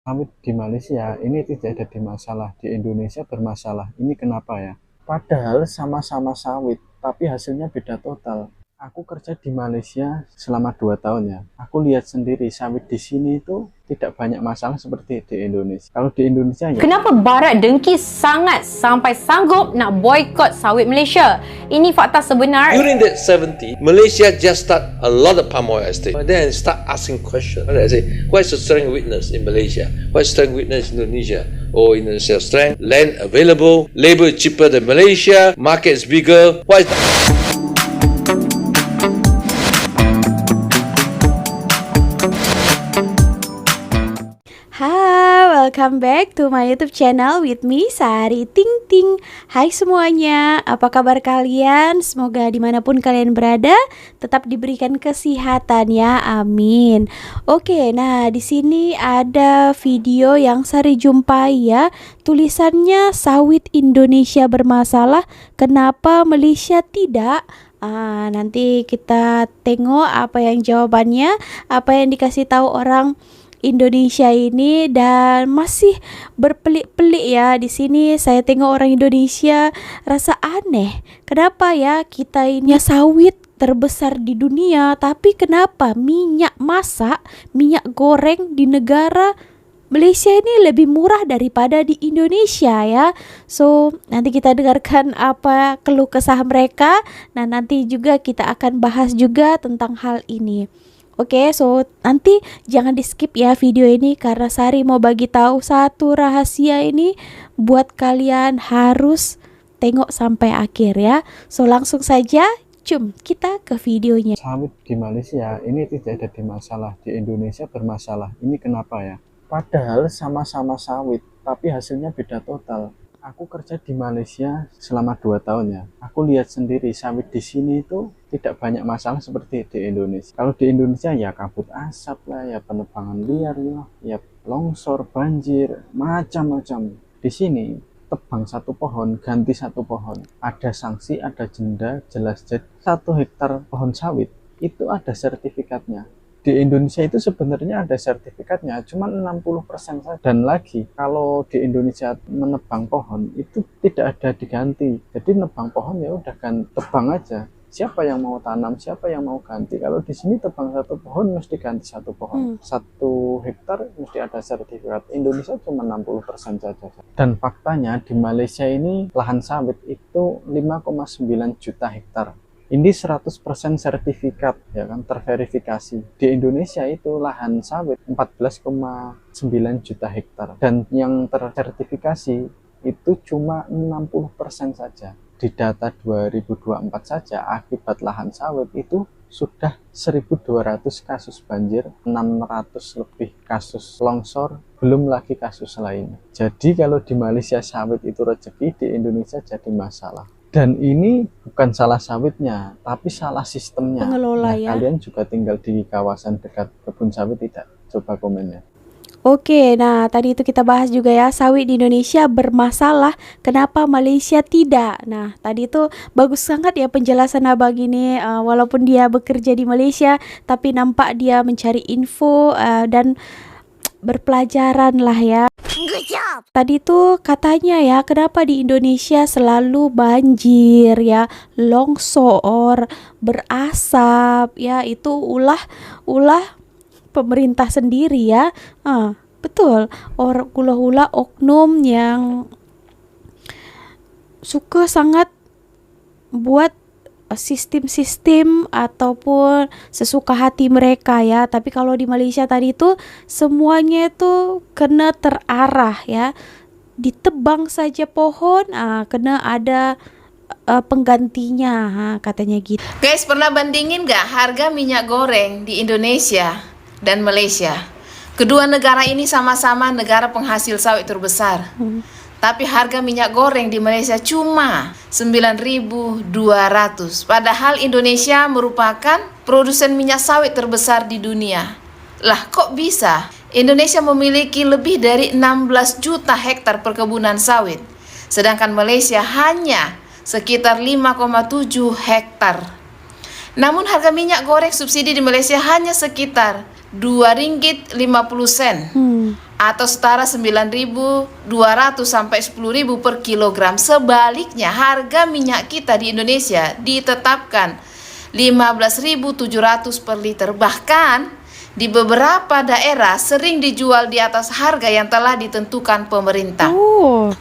Sawit di Malaysia ini tidak jadi masalah, di Indonesia bermasalah. Ini kenapa ya? Padahal sama-sama sawit, tapi hasilnya beda total. Aku kerja di Malaysia selama 2 tahun ya. Aku lihat sendiri sawit di sini itu tidak banyak masalah seperti di Indonesia. Kalau di Indonesia ya. Kenapa Barat dengki sangat sampai sanggup nak boykot sawit Malaysia? Ini fakta sebenar. During the 70s, Malaysia just start a lot of palm oil estate. Then start asking questions. I say, what is the strength weakness in Malaysia? What is strength weakness in Indonesia? Oh, Indonesia strength, land available, labor is cheaper than Malaysia, market is bigger. What is the Hai, welcome back to my YouTube channel with me, Sari Ting Ting. Hai semuanya, apa kabar kalian? Semoga dimanapun kalian berada tetap diberikan kesehatan ya, amin. Oke, nah di sini ada video yang Sari jumpai ya. Tulisannya sawit Indonesia bermasalah, kenapa Malaysia tidak? Nanti kita tengok apa yang jawabannya, apa yang dikasih tahu orang Indonesia ini, dan masih berpelik-pelik ya. Di sini saya tengok orang Indonesia rasa aneh. Kenapa ya kita ini sawit terbesar di dunia, tapi kenapa minyak masak, minyak goreng di negara Malaysia ini lebih murah daripada di Indonesia ya. So, nanti kita dengarkan apa keluh kesah mereka. Nah, nanti juga kita akan bahas juga tentang hal ini. Oke, so nanti jangan di skip ya video ini, karena Sari mau bagi tahu satu rahasia ini buat kalian, harus tengok sampai akhir ya. So langsung saja, kita ke videonya. Sawit di Malaysia ini tidak jadi masalah, di Indonesia bermasalah. Ini kenapa ya? Padahal sama-sama sawit, tapi hasilnya beda total. Aku kerja di Malaysia selama 2 tahun ya. Aku lihat sendiri sawit di sini itu tidak banyak masalah seperti di Indonesia. Kalau di Indonesia ya kabut asap lah, ya penebangan liar ya longsor, banjir, macam-macam. Di sini tebang satu pohon, ganti satu pohon. Ada sanksi, ada denda, jelas. Jadi 1 hektar pohon sawit itu ada sertifikatnya. Di Indonesia itu sebenarnya ada sertifikatnya, cuma 60% saja. Dan lagi, kalau di Indonesia menebang pohon itu tidak ada diganti. Jadi nebang pohon ya udah kan tebang aja. Siapa yang mau tanam, siapa yang mau ganti. Kalau di sini tebang satu pohon mesti ganti satu pohon. 1 hektar mesti ada sertifikat. Indonesia cuma 60% saja. Dan faktanya di Malaysia ini lahan sawit itu 5,9 juta hektar. Ini 100% sertifikat ya kan, terverifikasi. Di Indonesia itu lahan sawit 14,9 juta hektar, dan yang tersertifikasi itu cuma 60% saja. Di data 2024 saja akibat lahan sawit itu sudah 1.200 kasus banjir, 600 lebih kasus longsor, belum lagi kasus lain. Jadi kalau di Malaysia sawit itu rezeki, di Indonesia jadi masalah. Dan ini bukan salah sawitnya, tapi salah sistemnya. Pengelola ya. Kalian juga tinggal di kawasan dekat kebun sawit tidak? Coba komennya. Oke, nah tadi itu kita bahas juga ya, sawit di Indonesia bermasalah, kenapa Malaysia tidak. Nah tadi itu bagus sangat ya penjelasan abang ini, walaupun dia bekerja di Malaysia, tapi nampak dia mencari info dan berpelajaran lah ya. Tadi tuh katanya ya, kenapa di Indonesia selalu banjir ya, longsor, berasap ya, itu ulah pemerintah sendiri ya. Betul, ulah oknum yang suka sangat buat sistem-sistem ataupun sesuka hati mereka ya. Tapi kalau di Malaysia tadi itu semuanya itu kena terarah ya. Ditebang saja pohon, kena ada penggantinya, katanya gitu. Guys, pernah bandingin gak harga minyak goreng di Indonesia dan Malaysia? Kedua negara ini sama-sama negara penghasil sawit terbesar. Tapi harga minyak goreng di Malaysia cuma 9.200. Padahal Indonesia merupakan produsen minyak sawit terbesar di dunia. Lah kok bisa? Indonesia memiliki lebih dari 16 juta hektar perkebunan sawit. Sedangkan Malaysia hanya sekitar 5,7 hektar. Namun harga minyak goreng subsidi di Malaysia hanya sekitar 2 ringgit 50 sen. atau setara 9.200 sampai 10.000 per kilogram. Sebaliknya, harga minyak kita di Indonesia ditetapkan 15.700 per liter. Bahkan di beberapa daerah sering dijual di atas harga yang telah ditentukan pemerintah.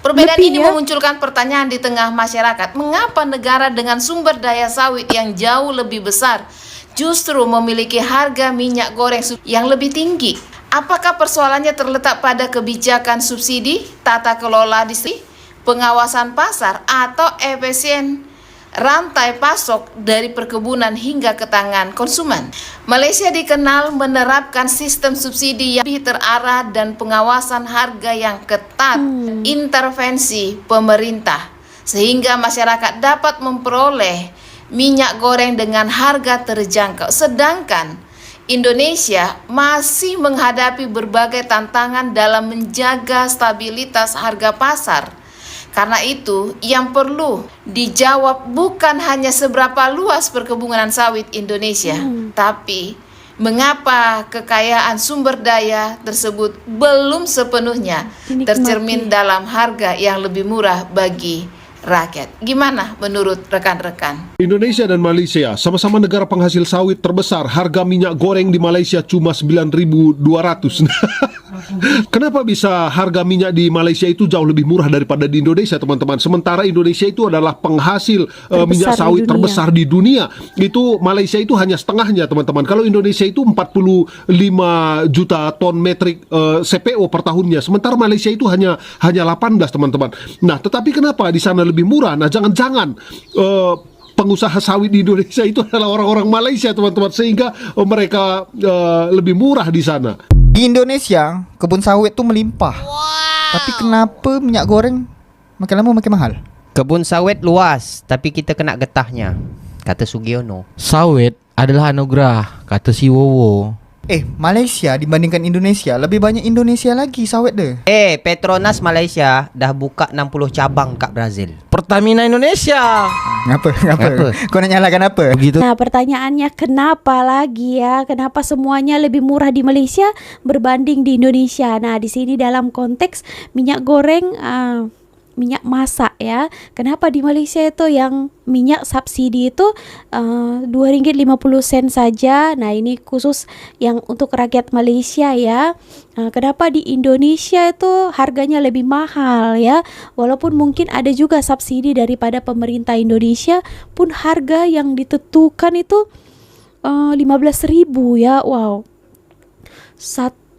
Perbedaan ini memunculkan pertanyaan di tengah masyarakat, mengapa negara dengan sumber daya sawit yang jauh lebih besar justru memiliki harga minyak goreng yang lebih tinggi? Apakah persoalannya terletak pada kebijakan subsidi, tata kelola distribusi, pengawasan pasar, atau efisien rantai pasok dari perkebunan hingga ke tangan konsumen? Malaysia dikenal menerapkan sistem subsidi yang lebih terarah dan pengawasan harga yang ketat, intervensi pemerintah, sehingga masyarakat dapat memperoleh minyak goreng dengan harga terjangkau. Sedangkan Indonesia masih menghadapi berbagai tantangan dalam menjaga stabilitas harga pasar. Karena itu, yang perlu dijawab bukan hanya seberapa luas perkebunan sawit Indonesia, tapi mengapa kekayaan sumber daya tersebut belum sepenuhnya tercermin dalam harga yang lebih murah bagi rakyat. Gimana menurut rekan-rekan? Indonesia dan Malaysia sama-sama negara penghasil sawit terbesar. Harga minyak goreng di Malaysia cuma 9.200. Kenapa bisa harga minyak di Malaysia itu jauh lebih murah daripada di Indonesia, teman-teman? Sementara Indonesia itu adalah penghasil minyak sawit terbesar di dunia. Itu Malaysia itu hanya setengahnya, teman-teman. Kalau Indonesia itu 45 juta ton metrik CPO per tahunnya. Sementara Malaysia itu hanya 18, teman-teman. Nah, tetapi kenapa di sana lebih murah? Nah, jangan-jangan pengusaha sawit di Indonesia itu adalah orang-orang Malaysia, teman-teman, sehingga mereka lebih murah di sana. Di Indonesia, kebun sawit tuh melimpah. Tapi kenapa minyak goreng makin lama makin mahal? Kebun sawit luas, tapi kita kena getahnya, kata Sugiono. Sawit adalah anugerah, kata si Wowo. Malaysia dibandingkan Indonesia, lebih banyak Indonesia lagi sawit deh. Petronas Malaysia dah buka 60 cabang kat Brazil. Pertamina Indonesia. Ngapa? Kau nak nyalakan apa? Begitu. Nah, pertanyaannya kenapa lagi ya? Kenapa semuanya lebih murah di Malaysia berbanding di Indonesia? Nah, di sini dalam konteks minyak goreng, minyak masak ya. Kenapa di Malaysia itu yang minyak subsidi itu RM2.50 saja. Nah, ini khusus yang untuk rakyat Malaysia ya. Kenapa di Indonesia itu harganya lebih mahal ya? Walaupun mungkin ada juga subsidi daripada pemerintah Indonesia, pun harga yang ditentukan itu 15.000 ya. Wow.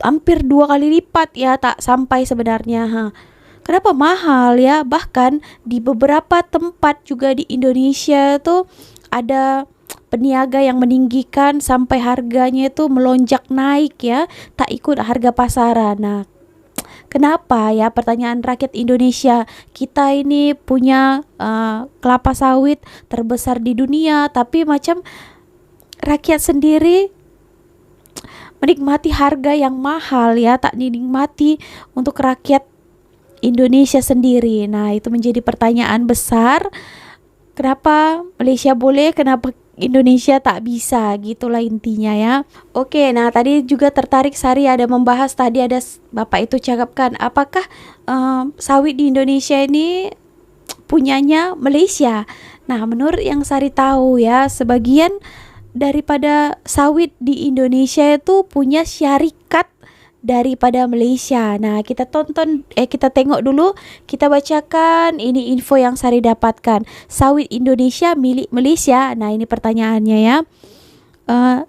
Hampir 2 kali lipat ya, tak sampai sebenarnya. Kenapa mahal ya? Bahkan di beberapa tempat juga di Indonesia tuh ada peniaga yang meninggikan sampai harganya itu melonjak naik ya, tak ikut harga pasaran. Nah, kenapa ya? Pertanyaan rakyat Indonesia, kita ini punya kelapa sawit terbesar di dunia, tapi macam rakyat sendiri menikmati harga yang mahal ya, tak dinikmati untuk rakyat Indonesia sendiri. Nah, itu menjadi pertanyaan besar. Kenapa Malaysia boleh, kenapa Indonesia tak bisa, gitulah intinya ya. Oke, nah tadi juga tertarik Sari ada membahas, tadi ada Bapak itu cakapkan, apakah sawit di Indonesia ini punyanya Malaysia? Nah, menurut yang Sari tahu ya, sebagian daripada sawit di Indonesia itu punya syarikat daripada Malaysia. Nah, kita tengok dulu, kita bacakan ini info yang Sari dapatkan. Sawit Indonesia milik Malaysia. Nah, ini pertanyaannya ya.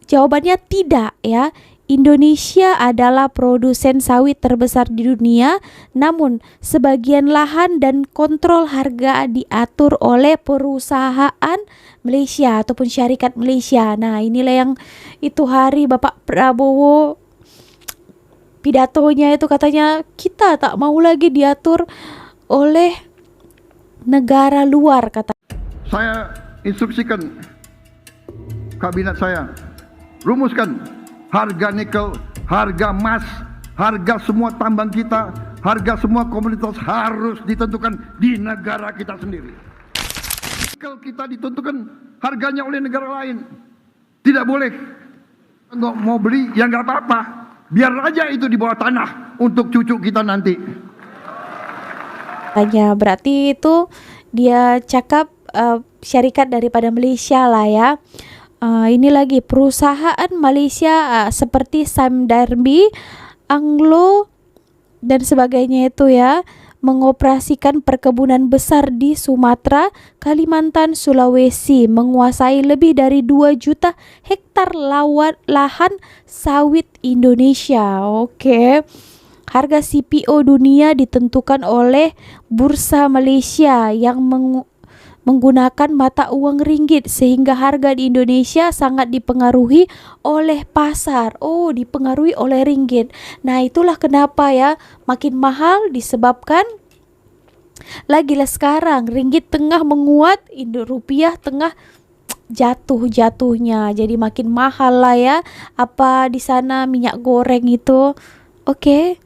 Jawabannya tidak ya. Indonesia adalah produsen sawit terbesar di dunia, namun sebagian lahan dan kontrol harga diatur oleh perusahaan Malaysia ataupun syarikat Malaysia. Nah, inilah yang itu hari Bapak Prabowo pidatonya itu katanya kita tak mau lagi diatur oleh negara luar, kata. Saya instruksikan kabinet saya, rumuskan harga nikel, harga emas, harga semua tambang kita, harga semua komoditas harus ditentukan di negara kita sendiri. Nikel kita ditentukan harganya oleh negara lain. Tidak boleh. Nggak mau beli, ya nggak apa-apa. Biar aja itu di bawah tanah untuk cucu kita nanti. Hanya berarti itu dia cakap syarikat daripada Malaysia lah ya. Ini lagi perusahaan Malaysia seperti Sime Darby, Anglo dan sebagainya itu ya, mengoperasikan perkebunan besar di Sumatera, Kalimantan, Sulawesi, menguasai lebih dari 2 juta hektar lahan sawit Indonesia. Oke. Harga CPO dunia ditentukan oleh Bursa Malaysia yang menggunakan mata uang ringgit, sehingga harga di Indonesia sangat dipengaruhi oleh pasar. Oh, dipengaruhi oleh ringgit. Nah, itulah kenapa ya makin mahal, disebabkan lagilah sekarang ringgit tengah menguat, rupiah tengah jatuhnya. Jadi makin mahal lah ya apa di sana minyak goreng itu. Oke.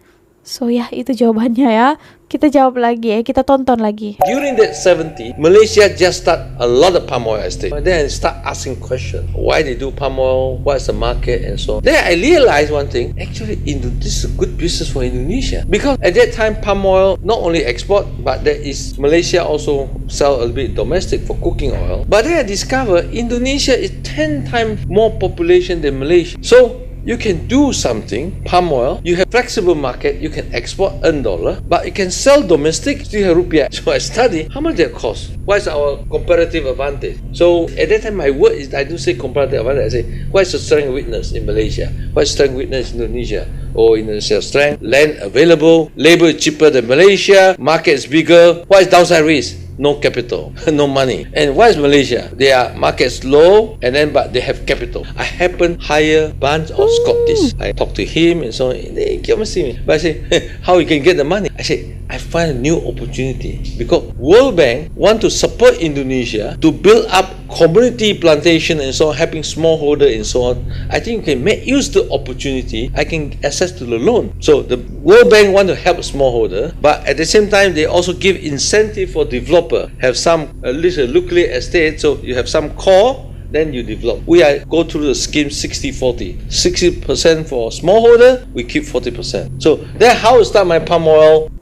So ya, itu jawabannya ya. Kita jawab lagi ya, kita tonton lagi. During that 70, Malaysia just start a lot of palm oil estate. Then start asking questions. Why they do palm oil? What's the market and so on. Then I realized one thing. Actually, this is a good business for Indonesia. Because at that time, palm oil not only export, but there is Malaysia also sell a bit domestic for cooking oil. But then I discovered Indonesia is 10 times more population than Malaysia. So you can do something, palm oil, you have flexible market, you can export, earn dollar, but you can sell domestic, still have rupiah. So I study how much that cost. What is our comparative advantage? So at that time my word is, I do say comparative advantage, I say, what is the strength weakness in Malaysia? What is strength weakness in Indonesia? Or Indonesia strength, land available, labor is cheaper than Malaysia, market is bigger, what is downside risk? No capital, no money. And what is Malaysia? Their market's low, and then but they have capital. I happen hire bunch of Scottish. I talk to him and so on. They come and see me. But I say, how you can get the money? I say, I find a new opportunity because World Bank want to support Indonesia to build up community plantation and so on, helping smallholder and so on. I think you can make use the opportunity. I can access to the loan. So the World Bank want to help smallholder, but at the same time they also give incentive for developer. Have some at least a nuclear estate, so you have some core. Then you develop. We go through the scheme 60-40. 60% for smallholder, we keep 40%. So that's how I start my palm oil.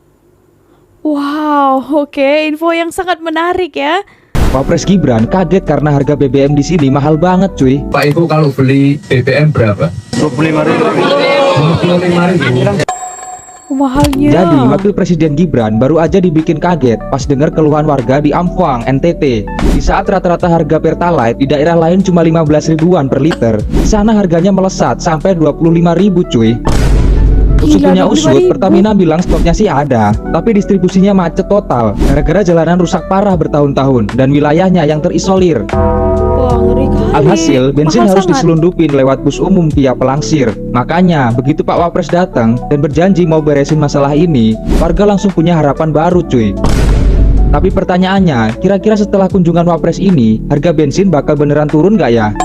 Wow, oke, info yang sangat menarik ya. Wapres Gibran kaget karena harga BBM di sini mahal banget, cuy. Pak Ibu kalau beli BBM berapa? 25.000. Mahalnya. Jadi Wakil Presiden Gibran baru aja dibikin kaget pas dengar keluhan warga di Ampang, NTT. Di saat rata-rata harga Pertalite di daerah lain cuma 15 ribuan per liter, di sana harganya melesat sampai 25.000, cuy. Susunya usut, Pertamina bilang stoknya sih ada, tapi distribusinya macet total gara-gara jalanan rusak parah bertahun-tahun dan wilayahnya yang terisolir. Alhasil, bensin harus diselundupin lewat bus umum via pelangsir. Makanya, begitu Pak Wapres datang dan berjanji mau beresin masalah ini, warga langsung punya harapan baru, cuy. Tapi pertanyaannya, kira-kira setelah kunjungan Wapres ini, harga bensin bakal beneran turun nggak ya?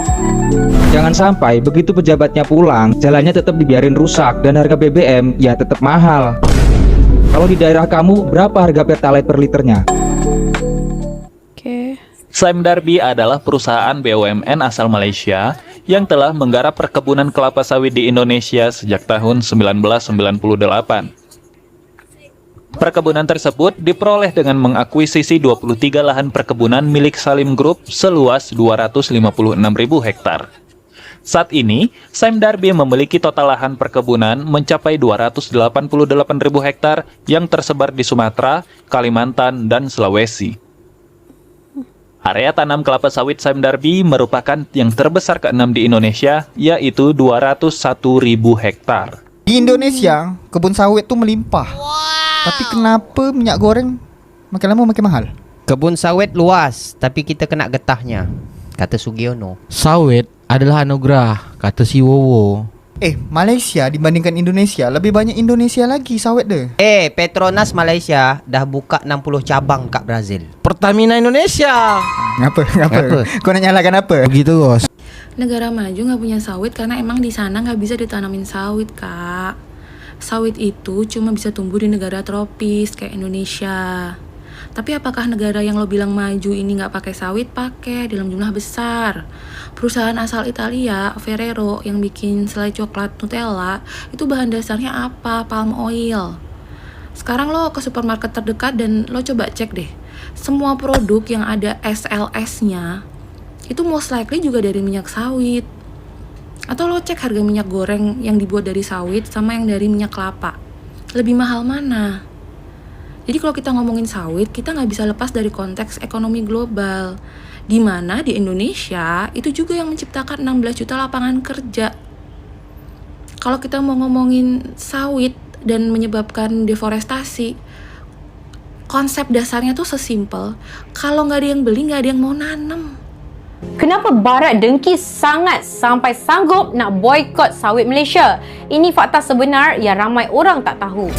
Jangan sampai begitu pejabatnya pulang, jalannya tetap dibiarin rusak dan harga BBM ya tetap mahal. Kalau di daerah kamu, berapa harga Pertalite per liternya? Sime Darby adalah perusahaan BUMN asal Malaysia yang telah menggarap perkebunan kelapa sawit di Indonesia sejak tahun 1998. Perkebunan tersebut diperoleh dengan mengakuisisi 23 lahan perkebunan milik Salim Group seluas 256.000 hektar. Saat ini, Sime Darby memiliki total lahan perkebunan mencapai 288.000 hektar yang tersebar di Sumatera, Kalimantan, dan Sulawesi. Area tanam kelapa sawit Sime Darby merupakan yang terbesar ke-6 di Indonesia, yaitu 201.000 hektar. Di Indonesia, kebun sawit tuh melimpah. Tapi kenapa minyak goreng makin lama makin mahal? Kebun sawit luas, tapi kita kena getahnya, kata Sugiono. Sawit adalah anugerah, kata si Wowo. Malaysia dibandingkan Indonesia, lebih banyak Indonesia lagi sawit deh. Petronas Malaysia dah buka 60 cabang kat Brazil. Pertamina Indonesia. Ngapa? Kau nak nyalakan apa? Begitu, Bos. Negara maju nggak punya sawit karena emang di sana nggak bisa ditanamin sawit, Kak. Sawit itu cuma bisa tumbuh di negara tropis kayak Indonesia. Tapi apakah negara yang lo bilang maju ini nggak pakai sawit? Pakai dalam jumlah besar. Perusahaan asal Italia, Ferrero, yang bikin selai coklat Nutella, itu bahan dasarnya apa? Palm oil. Sekarang lo ke supermarket terdekat dan lo coba cek deh. Semua produk yang ada SLS-nya itu most likely juga dari minyak sawit. Atau lo cek harga minyak goreng yang dibuat dari sawit sama yang dari minyak kelapa. Lebih mahal mana? Jadi kalau kita ngomongin sawit, kita nggak bisa lepas dari konteks ekonomi global. Di mana di Indonesia itu juga yang menciptakan 16 juta lapangan kerja. Kalau kita mau ngomongin sawit dan menyebabkan deforestasi, konsep dasarnya tuh sesimpel, kalau nggak ada yang beli, nggak ada yang mau nanam. Kenapa Barat dengki sangat sampai sanggup nak boikot sawit Malaysia? Ini fakta sebenar yang ramai orang tak tahu.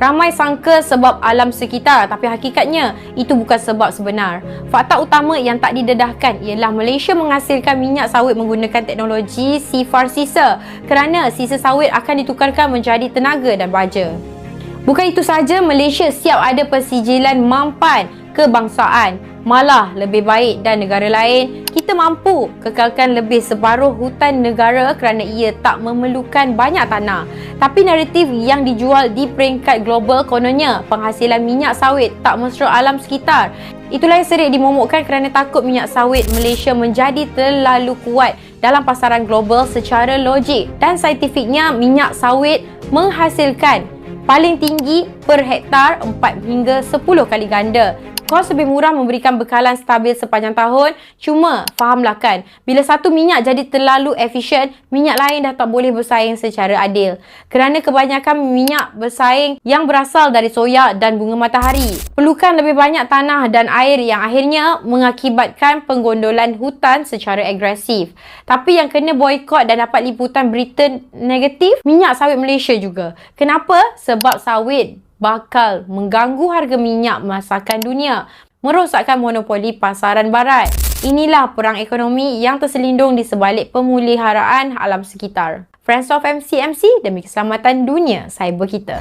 Ramai sangka sebab alam sekitar, tapi hakikatnya itu bukan sebab sebenar. Fakta utama yang tak didedahkan ialah Malaysia menghasilkan minyak sawit menggunakan teknologi sifar sisa kerana sisa sawit akan ditukarkan menjadi tenaga dan baja. Bukan itu sahaja, Malaysia siap ada persijilan mampan kebangsaan. Malah lebih baik dan negara lain, kita mampu kekalkan lebih separuh hutan negara kerana ia tak memerlukan banyak tanah. Tapi naratif yang dijual di peringkat global kononnya penghasilan minyak sawit tak mesra alam sekitar. Itulah yang sering dimomokkan kerana takut minyak sawit Malaysia menjadi terlalu kuat dalam pasaran global secara logik. Dan saintifiknya, minyak sawit menghasilkan paling tinggi per hektar 4 hingga 10 kali ganda. Kos lebih murah memberikan bekalan stabil sepanjang tahun. Cuma fahamlah kan, bila satu minyak jadi terlalu efisien, minyak lain dah tak boleh bersaing secara adil. Kerana kebanyakan minyak bersaing yang berasal dari soya dan bunga matahari. Perlukan lebih banyak tanah dan air yang akhirnya mengakibatkan penggondolan hutan secara agresif. Tapi yang kena boikot dan dapat liputan berita negatif, minyak sawit Malaysia juga. Kenapa? Sebab sawit bakal mengganggu harga minyak masakan dunia, merosakkan monopoli pasaran barat. Inilah perang ekonomi yang terselindung di sebalik pemeliharaan alam sekitar. Friends of MCMC demi keselamatan dunia cyber kita.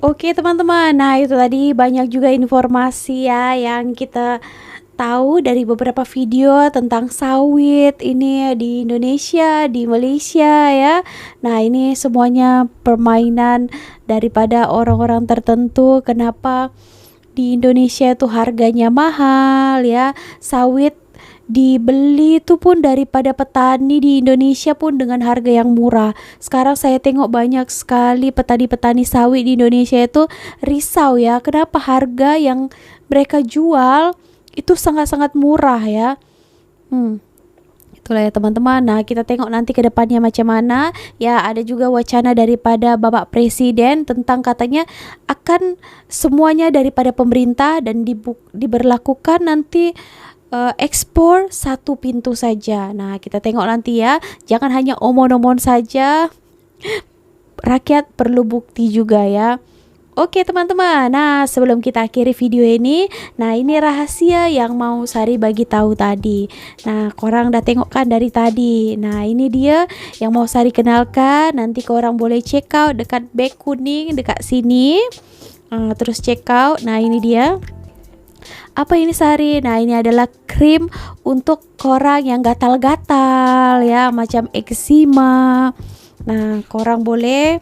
Oke teman-teman, nah itu tadi banyak juga informasi ya yang kita tahu dari beberapa video tentang sawit ini di Indonesia, di Malaysia ya. Nah ini semuanya permainan daripada orang-orang tertentu. Kenapa di Indonesia itu harganya mahal ya. Sawit dibeli itu pun daripada petani di Indonesia pun dengan harga yang murah. Sekarang saya tengok banyak sekali petani-petani sawit di Indonesia itu risau ya. Kenapa harga yang mereka jual itu sangat-sangat murah ya. Itulah ya teman-teman. Nah kita tengok nanti ke depannya macam mana. Ya ada juga wacana daripada Bapak Presiden tentang katanya akan semuanya daripada pemerintah dan diberlakukan nanti ekspor satu pintu saja. Nah kita tengok nanti ya. Jangan hanya omon-omon saja. Rakyat perlu bukti juga ya. Oke teman-teman, nah sebelum kita akhiri video ini, nah ini rahasia yang mau Sari bagi tahu tadi. Nah korang dah tengok kan dari tadi. Nah ini dia yang mau Sari kenalkan. Nanti korang boleh check out dekat beg kuning dekat sini. Terus check out. Nah ini dia. Apa ini Sari? Nah ini adalah krim untuk korang yang gatal-gatal ya, macam eczema. Nah korang boleh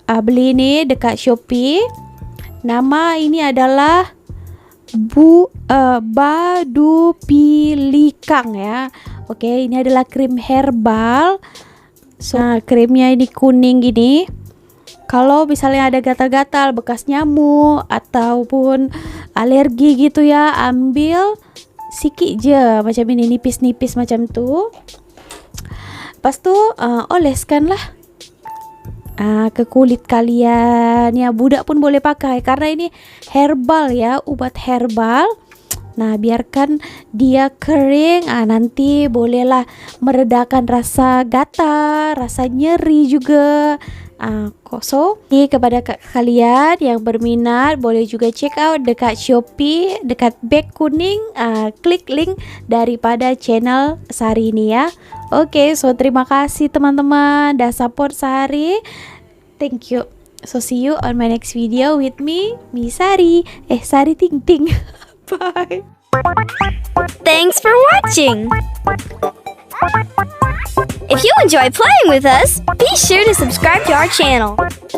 beli ini dekat Shopee. Nama ini adalah Badu Pilikang ya. Oke, ini adalah krim herbal. Nah, krimnya ini kuning gini. Kalau misalnya ada gatal-gatal bekas nyamuk ataupun alergi gitu ya, ambil sikit je macam ini, nipis-nipis macam tu. Lepas tu oleskan lah ke kulit kalian ya. Budak pun boleh pakai karena ini herbal ya, ubat herbal. Nah biarkan dia kering, nanti bolehlah meredakan rasa gatal, rasa nyeri juga. So kepada kalian yang berminat boleh juga check out dekat Shopee, dekat beg kuning. Klik link daripada channel Sari ini ya. Oke, so terima kasih teman-teman dah support Sari. Thank you. So see you on my next video with me Sari. Sari Ting Ting. Bye. Thanks for watching. If you enjoy playing with us, be sure to subscribe to our channel.